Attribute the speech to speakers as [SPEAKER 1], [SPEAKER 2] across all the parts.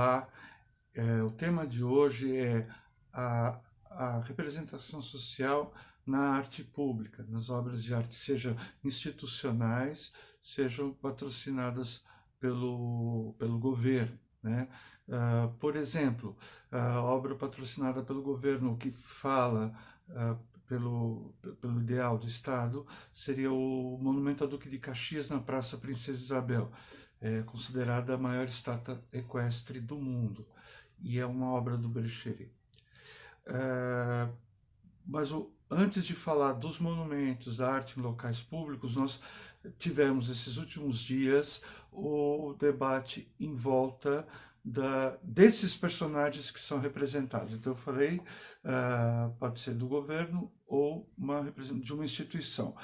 [SPEAKER 1] Olá, o tema de hoje é a, a representação social na arte pública, nas obras de arte, sejam institucionais, sejam patrocinadas pelo governo, né? Por exemplo, a obra patrocinada pelo governo que fala pelo ideal do Estado seria o Monumento ao Duque de Caxias na Praça Princesa Isabel, considerada a maior estátua equestre do mundo, e é uma obra do Brecheret. Mas antes de falar dos monumentos da arte em locais públicos, nós tivemos esses últimos dias o debate em volta desses personagens que são representados. Então eu falei, pode ser do governo ou de uma instituição.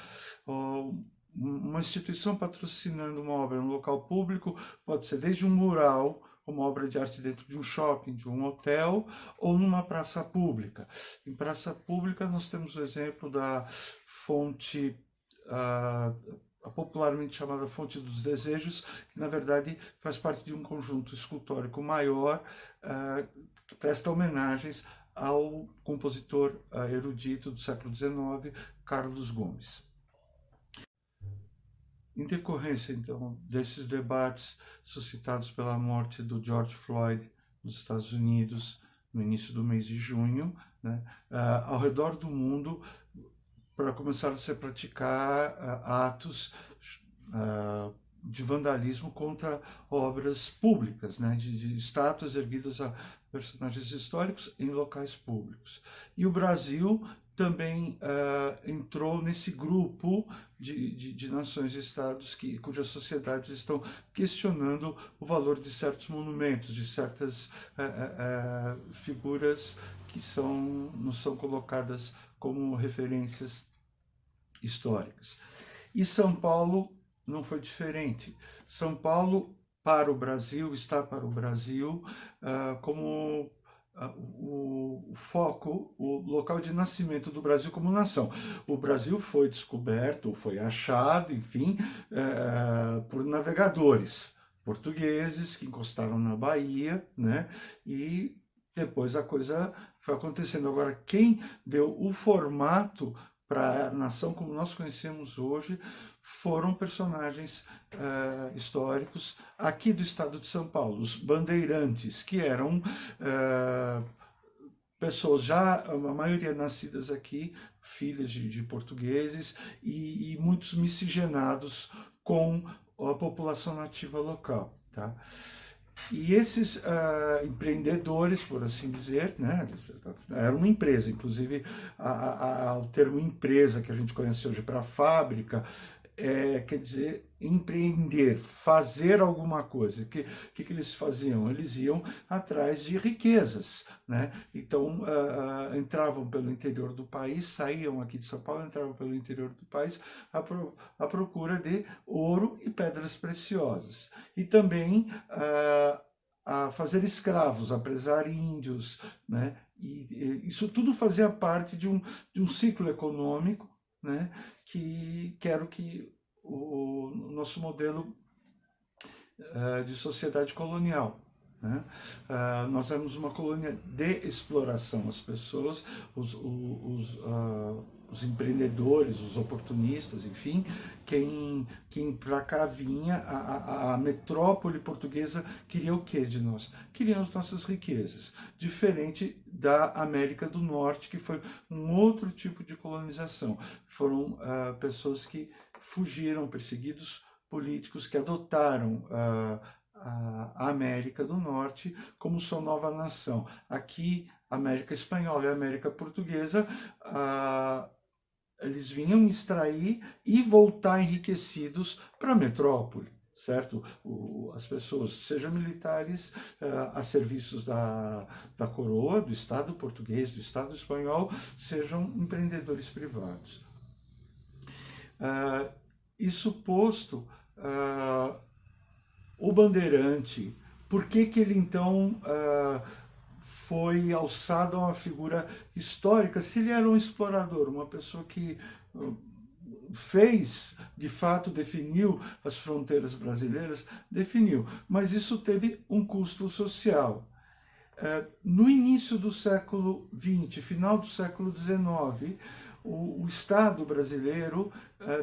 [SPEAKER 1] Uma instituição patrocinando uma obra no local público pode ser desde um mural, uma obra de arte dentro de um shopping, de um hotel, ou numa praça pública. Em praça pública nós temos o exemplo da fonte, popularmente chamada Fonte dos Desejos, que na verdade faz parte de um conjunto escultórico maior, que presta homenagens ao compositor erudito do século XIX, Carlos Gomes. Em decorrência, então, desses debates suscitados pela morte do George Floyd nos Estados Unidos, no início do mês de junho, né, ao redor do mundo, para começar a se praticar atos de vandalismo contra obras públicas, né, de estátuas erguidas a personagens históricos em locais públicos. E o Brasil também entrou nesse grupo de nações e estados cujas sociedades estão questionando o valor de certos monumentos, de certas figuras que não são colocadas como referências históricas. E São Paulo não foi diferente. São Paulo, está para o Brasil como o foco, o local de nascimento do Brasil como nação. O Brasil foi descoberto, foi achado, enfim, por navegadores portugueses que encostaram na Bahia, né? E depois a coisa foi acontecendo. Agora, quem deu o formato para a nação como nós conhecemos hoje foram personagens históricos aqui do estado de São Paulo, os bandeirantes, que eram pessoas já, a maioria nascidas aqui, filhas de portugueses e muitos miscigenados com a população nativa local, tá? E esses empreendedores, por assim dizer, né, era uma empresa, inclusive o termo empresa que a gente conhece hoje para fábrica, quer dizer empreender, fazer alguma coisa. O que eles faziam? Eles iam atrás de riquezas, né? Então entravam pelo interior do país, saíam aqui de São Paulo, entravam pelo interior do país à procura de ouro e pedras preciosas. E também a fazer escravos, a apresar índios, né? E isso tudo fazia parte de um ciclo econômico, né? Que era o nosso modelo de sociedade colonial, né? Nós éramos uma colônia de exploração. As pessoas, os empreendedores, os oportunistas, enfim, quem para cá vinha, a metrópole portuguesa queria o que de nós? Queria as nossas riquezas, diferente da América do Norte, que foi um outro tipo de colonização. Foram pessoas que fugiram, perseguidos políticos que adotaram a América do Norte como sua nova nação. Aqui, América Espanhola e América Portuguesa, eles vinham extrair e voltar enriquecidos para a metrópole, certo? As pessoas, sejam militares, a serviços da coroa, do Estado português, do Estado espanhol, sejam empreendedores privados. Isso posto, o bandeirante, por que ele então foi alçado a uma figura histórica, se ele era um explorador, uma pessoa que fez, de fato, definiu as fronteiras brasileiras, definiu, mas isso teve um custo social. No início do século XX, final do século XIX, o Estado brasileiro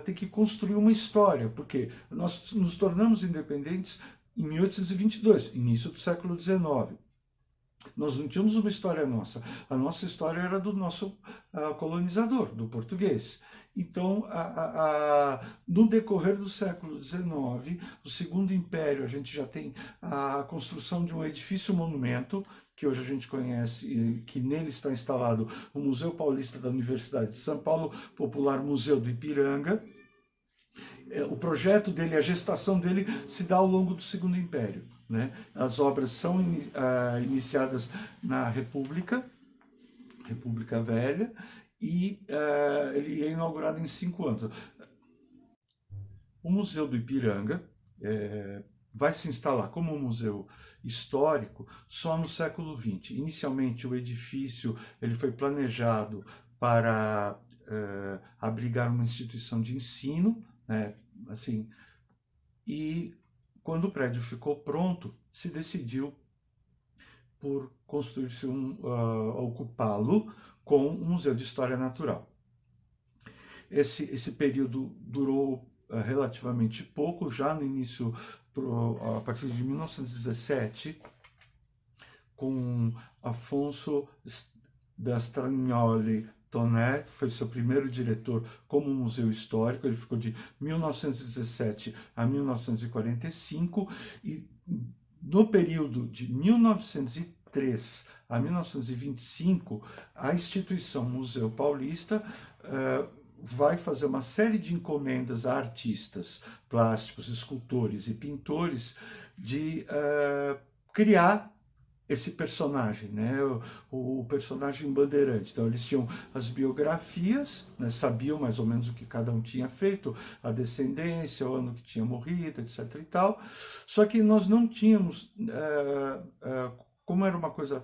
[SPEAKER 1] tem que construir uma história, porque nós nos tornamos independentes em 1822, início do século XIX. Nós não tínhamos uma história nossa. A nossa história era do nosso colonizador, do português. Então, no decorrer do século XIX, o Segundo Império, a gente já tem a construção de um edifício-monumento, que hoje a gente conhece, que nele está instalado o Museu Paulista da Universidade de São Paulo, popular Museu do Ipiranga. O projeto dele, a gestação dele, se dá ao longo do Segundo Império, né? As obras são iniciadas na República Velha, e ele é inaugurado em 5 anos. O Museu do Ipiranga vai se instalar como um museu histórico só no século XX. Inicialmente, o edifício ele foi planejado para abrigar uma instituição de ensino, assim, e quando o prédio ficou pronto, se decidiu por construir-se ocupá-lo com um museu de história natural. Esse período durou relativamente pouco, já no início, a partir de 1917, com Afonso D'Astragnoli Tonet, foi seu primeiro diretor como museu histórico. Ele ficou de 1917 a 1945, e no período de 1903 a 1925, a instituição Museu Paulista vai fazer uma série de encomendas a artistas plásticos, escultores e pintores de criar esse personagem, né? O personagem bandeirante. Então eles tinham as biografias, né? Sabiam mais ou menos o que cada um tinha feito, a descendência, o ano que tinha morrido, etc. e tal. Só que nós não tínhamos, como era uma coisa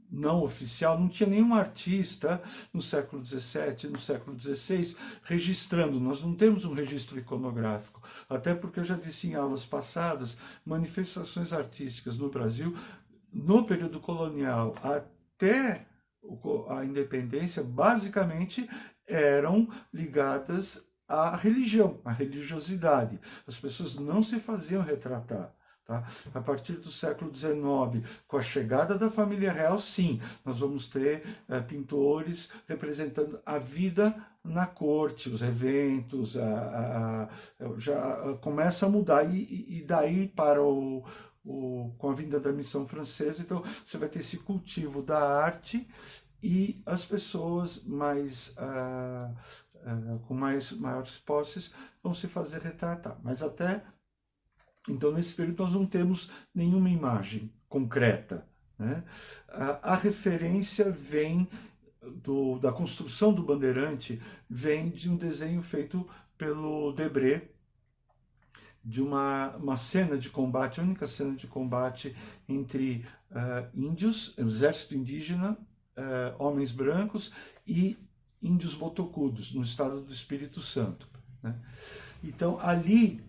[SPEAKER 1] não oficial, não tinha nenhum artista no século XVII, no século XVI, registrando. Nós não temos um registro iconográfico, até porque eu já disse em aulas passadas, manifestações artísticas no Brasil, no período colonial até a independência, basicamente eram ligadas à religião, à religiosidade. As pessoas não se faziam retratar. Tá? A partir do século XIX, com a chegada da família real, sim, nós vamos ter pintores representando a vida na corte, os eventos, já começa a mudar, e daí para com a vinda da missão francesa, então você vai ter esse cultivo da arte, e as pessoas com maiores posses vão se fazer retratar, mas até então, nesse período, nós não temos nenhuma imagem concreta, né? A referência vem da construção do bandeirante, vem de um desenho feito pelo Debré, de uma cena de combate, a única cena de combate entre índios, exército indígena, homens brancos e índios botocudos, no estado do Espírito Santo, né? Então, ali,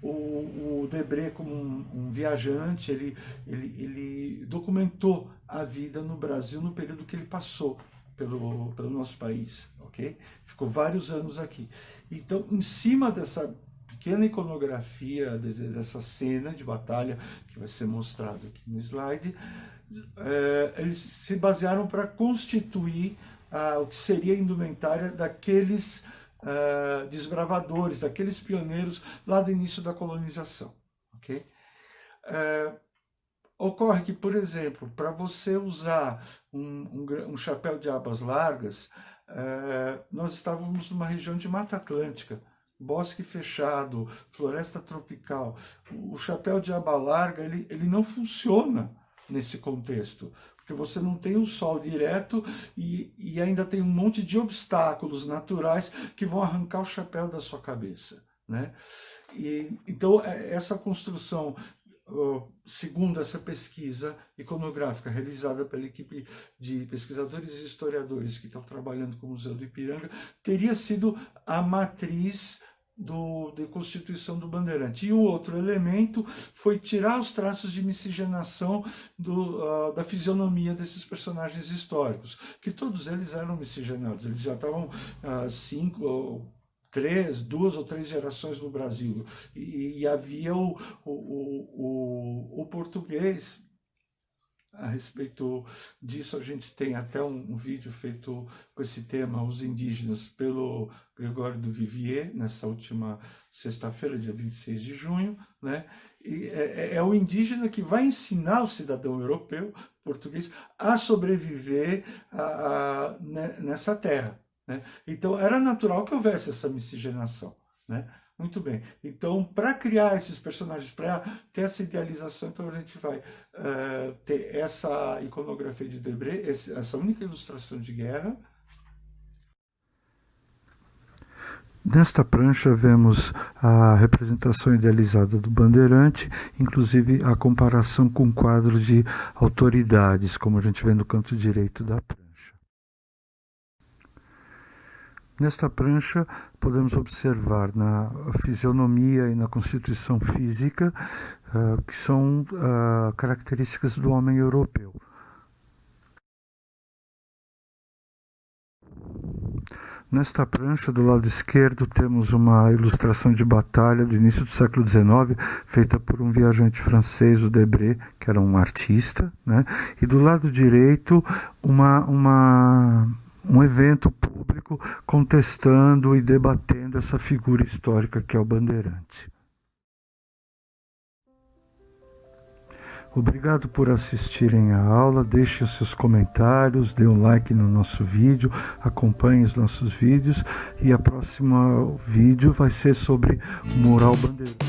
[SPEAKER 1] o Debré, como um viajante, ele documentou a vida no Brasil no período que ele passou pelo nosso país, ok? Ficou vários anos aqui. Então, em cima dessa pequena iconografia, dessa cena de batalha, que vai ser mostrado aqui no slide, eles se basearam para constituir o que seria a indumentária daqueles desbravadores, daqueles pioneiros lá do início da colonização. Okay? Ocorre que, por exemplo, para você usar um chapéu de abas largas, nós estávamos numa região de Mata Atlântica, bosque fechado, floresta tropical. O chapéu de aba larga ele não funciona nesse contexto, porque você não tem o sol direto e ainda tem um monte de obstáculos naturais que vão arrancar o chapéu da sua cabeça, né? Então, essa construção segundo essa pesquisa iconográfica realizada pela equipe de pesquisadores e historiadores que estão trabalhando com o Museu do Ipiranga, teria sido a matriz de constituição do Bandeirante. E o outro elemento foi tirar os traços de miscigenação da fisionomia desses personagens históricos, que todos eles eram miscigenados, eles já estavam 2 ou 3 gerações no Brasil, e havia o português. A respeito disso, a gente tem até um vídeo feito com esse tema, os indígenas, pelo Gregório do Vivier, nessa última sexta-feira, dia 26 de junho, né? E é o indígena que vai ensinar o cidadão europeu, português, a sobreviver nessa terra, né? Então, era natural que houvesse essa miscigenação, né? Muito bem. Então, para criar esses personagens, para ter essa idealização, então a gente vai ter essa iconografia de Debré, essa única ilustração de guerra. Nesta prancha vemos a representação idealizada do Bandeirante, inclusive a comparação com quadros de autoridades, como a gente vê no canto direito da prancha. Nesta prancha, podemos observar na fisionomia e na constituição física, que são características do homem europeu. Nesta prancha, do lado esquerdo, temos uma ilustração de batalha do início do século XIX, feita por um viajante francês, o Debré, que era um artista, né? E do lado direito, um evento público contestando e debatendo essa figura histórica que é o Bandeirante. Obrigado por assistirem à aula, deixem os seus comentários, dê um like no nosso vídeo, acompanhe os nossos vídeos e a próxima vídeo vai ser sobre o mural Bandeirante.